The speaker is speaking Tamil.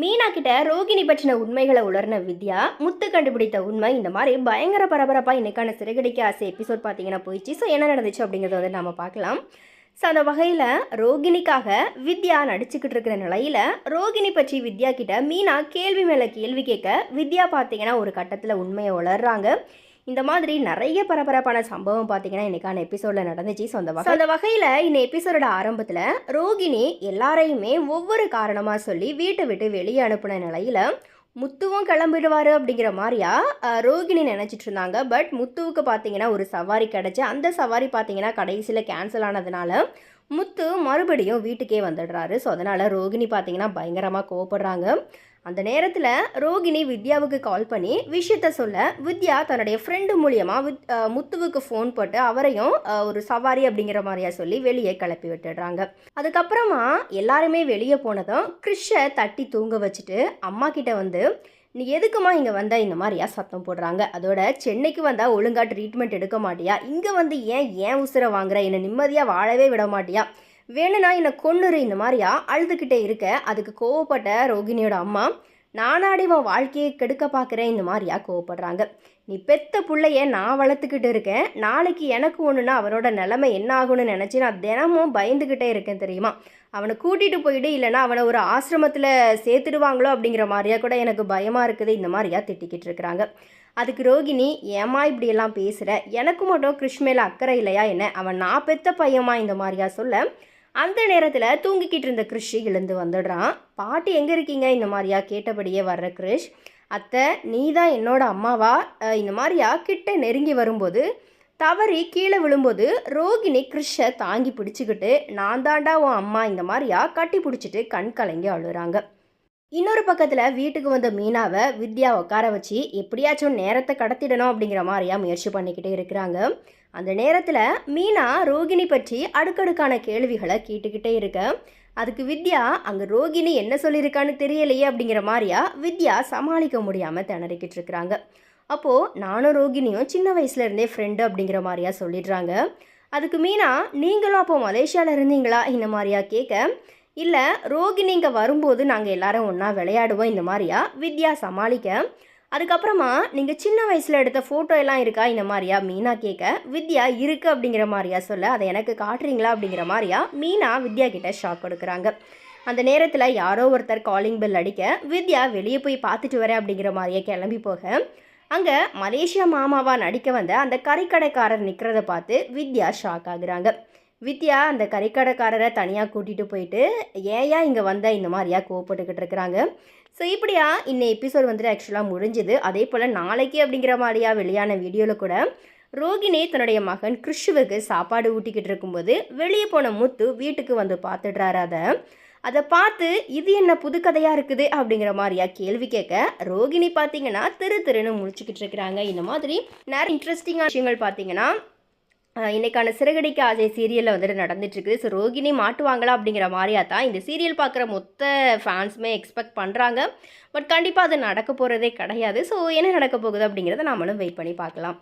மீனா கிட்ட ரோகிணி பற்றின உண்மைகளை உணர்ன வித்யா முத்து கண்டுபிடித்த உண்மை இந்த மாதிரி பயங்கர பரபரப்பாக இன்னைக்கான சிறகடிக்க ஆசை எபிசோட் பார்த்தீங்கன்னா போயிடுச்சு. ஸோ என்ன நடந்துச்சு அப்படிங்கிறத வந்து நம்ம பார்க்கலாம். ஸோ அந்த வகையில் ரோகிணிக்காக வித்யா நடிச்சுக்கிட்டு இருக்கிற நிலையில் ரோகிணி பற்றி வித்யா கிட்ட மீனா கேள்வி மேலே கேள்வி கேட்க வித்யா பார்த்தீங்கன்னா ஒரு கட்டத்தில் உண்மையை உளர்றாங்க. இந்த மாதிரி நிறைய பரபரப்பான சம்பவம் பார்த்தீங்கன்னா இன்றைக்கான எபிசோடில் நடந்துச்சு. ஸோ அந்த வகையில் இந்த எபிசோடோட ஆரம்பத்தில் ரோகிணி எல்லாரையுமே ஒவ்வொரு காரணமாக சொல்லி வீட்டை விட்டு வெளியே அனுப்பின நிலையில் முத்துவும் கிளம்பிடுவார் அப்படிங்கிற மாதிரியா ரோகிணி நினச்சிட்டு இருந்தாங்க. பட் முத்துவுக்கு பார்த்தீங்கன்னா ஒரு சவாரி கிடச்சி அந்த சவாரி பார்த்தீங்கன்னா கடைசியில் கேன்சல் ஆனதுனால முத்து மறுபடியும் வீட்டுக்கே வந்துடுறாரு. ஸோ அதனால் ரோகிணி பார்த்தீங்கன்னா பயங்கரமாக கோவப்படுறாங்க. அந்த நேரத்தில் ரோகிணி வித்யாவுக்கு கால் பண்ணி விஷயத்த சொல்ல வித்யா தன்னுடைய ஃப்ரெண்டு மூலியமாக முத்துவுக்கு ஃபோன் போட்டு அவரையும் ஒரு சவாரி அப்படிங்கிற மாதிரியா சொல்லி வெளியே கிளப்பி விட்டுடுறாங்க. அதுக்கப்புறமா எல்லாருமே வெளியே போனதும் கிறிஷை தட்டி தூங்க வச்சுட்டு அம்மா கிட்ட வந்து நீ எதுக்குமா இங்கே வந்தால் இந்த மாதிரியா சத்தம் போடுறாங்க, அதோட சென்னைக்கு வந்தால் ஒழுங்காக ட்ரீட்மெண்ட் எடுக்க மாட்டியா, இங்கே வந்து ஏன் உசுரை வாங்குற, என்னை நிம்மதியாக வாழவே விட மாட்டியா, வேணும்னா என்னை கொன்னுரு இந்த மாதிரியா அழுதுகிட்டே இருக்க. அதுக்கு கோவப்பட்ட ரோகிணியோட அம்மா நானாடி உன் வாழ்க்கையை கெடுக்க பார்க்குறேன் இந்த மாதிரியா கோவப்படுறாங்க. நீ பெத்த பிள்ளைய நான் வளர்த்துக்கிட்டு இருக்கேன், நாளைக்கு எனக்கு ஒன்றுனா அவனோட நிலைமை என்ன ஆகும்னு நினச்சி நான் தினமும் பயந்துக்கிட்டே இருக்கேன் தெரியுமா, அவனை கூட்டிகிட்டு போயிட்டு இல்லைனா அவனை ஒரு ஆசிரமத்தில் சேர்த்துடுவாங்களோ அப்படிங்கிற மாதிரியா கூட எனக்கு பயமாக இருக்குது இந்த மாதிரியா திட்டிக்கிட்டு இருக்கிறாங்க. அதுக்கு ரோகிணி ஏமா இப்படியெல்லாம் பேசுகிற, எனக்கு மட்டும் கிருஷ் மேலே அக்கறை இல்லையா என்ன, அவன் நான் பெத்த பையமா இந்த மாதிரியா சொல்ல அந்த நேரத்தில் தூங்கிக்கிட்டு இருந்த கிறிஷ் எழுந்து வந்துடுறான். பாட்டி எங்கே இருக்கீங்க இந்த மாதிரியா கேட்டபடியே வர்ற கிறிஷ், அத்தை நீ தான் என்னோட அம்மாவா இந்த மாதிரியா கிட்ட நெருங்கி வரும்போது தவறி கீழே விழும்போது ரோகிணி கிறிஷை தாங்கி பிடிச்சிக்கிட்டு நான் தாண்டா உன் அம்மா இந்த மாதிரியா கட்டி பிடிச்சிட்டு கண் கலங்கி அழுறாங்க. இன்னொரு பக்கத்தில் வீட்டுக்கு வந்த மீனாவை வித்யா உட்கார வச்சு எப்படியாச்சும் நேரத்தை கடத்திடணும் அப்படிங்கிற மாதிரியா முயற்சி பண்ணிக்கிட்டே இருக்கிறாங்க. அந்த நேரத்தில் மீனா ரோகிணி பற்றி அடுக்கடுக்கான கேள்விகளை கேட்டுக்கிட்டே இருக்க அதுக்கு வித்யா அங்கே ரோகிணி என்ன சொல்லியிருக்கான்னு தெரியலையே அப்படிங்கிற மாதிரியா வித்யா சமாளிக்க முடியாமல் திணறிக்கிட்டு இருக்கிறாங்க. அப்போது நானும் ரோகிணியும் சின்ன வயசுலேருந்தே ஃப்ரெண்டு அப்படிங்கிற மாதிரியா சொல்லிடுறாங்க. அதுக்கு மீனா நீங்களும் அப்போ மலேசியாவில் இருந்தீங்களா இந்த மாதிரியா கேட்க இல்லை ரோகிணி இங்கே வரும்போது நாங்கள் எல்லாரும் ஒன்றா விளையாடுவோம் இந்த மாதிரியா வித்யா சமாளிக்க அதுக்கப்புறமா நீங்கள் சின்ன வயசில் எடுத்த ஃபோட்டோ எல்லாம் இருக்கா இந்த மாதிரியா மீனா கேட்க வித்யா இருக்குது அப்படிங்கிற மாதிரியா சொல்ல அதை எனக்கு காட்டுறீங்களா அப்படிங்கிற மாதிரியா மீனா வித்யா கிட்ட ஷாக் கொடுக்குறாங்க. அந்த நேரத்தில் யாரோ ஒருத்தர் காலிங் பெல் அடிக்க வித்யா வெளியே போய் பார்த்துட்டு வரேன் அப்படிங்கிற மாதிரியே கிளம்பி போக அங்கே மலேசியா மாமாவா நடிக்க வந்த அந்த கறிக்கடைக்காரர் நிற்கிறத பார்த்து வித்யா ஷாக் ஆகுறாங்க. வித்யா அந்த கறிக்கடைக்காரரை தனியாக கூட்டிகிட்டு போயிட்டு ஏயா இங்கே வந்த இந்த மாதிரியா கோவப்பட்டுக்கிட்டு இருக்கிறாங்க. ஸோ இப்படியா இன்னும் எபிசோட் வந்துட்டு ஆக்சுவலாக முடிஞ்சுது. அதே போல் நாளைக்கு அப்படிங்கிற மாதிரியா வெளியான வீடியோவில் கூட ரோகிணி தன்னுடைய மகன் கிறிஷுவுக்கு சாப்பாடு ஊட்டிக்கிட்டு இருக்கும்போது வெளியே போன முத்து வீட்டுக்கு வந்து பார்த்துடுறாரு. அதை பார்த்து இது என்ன புது கதையாக இருக்குது அப்படிங்கிற மாதிரியா கேள்வி கேட்க ரோகிணி பார்த்தீங்கன்னா திருன்னு முழிச்சுக்கிட்டு இருக்கிறாங்க. இந்த மாதிரி நிறைய இன்ட்ரெஸ்டிங்கான விஷயங்கள் பார்த்தீங்கன்னா இன்றைக்கான சிறகடிக்க ஆசை சீரியலில் வந்துட்டு நடந்துட்டுருக்கு. ஸோ ரோகிணி மாட்டுவாங்களா அப்படிங்கிற மாதிரியா தான் இந்த சீரியல் பார்க்குற மொத்த ஃபேன்ஸுமே எக்ஸ்பெக்ட் பண்ணுறாங்க. பட் கண்டிப்பாக அது நடக்க போகிறதே கிடையாது. ஸோ என்ன நடக்க போகுது அப்படிங்கிறத நம்மளும் வெயிட் பண்ணி பார்க்கலாம்.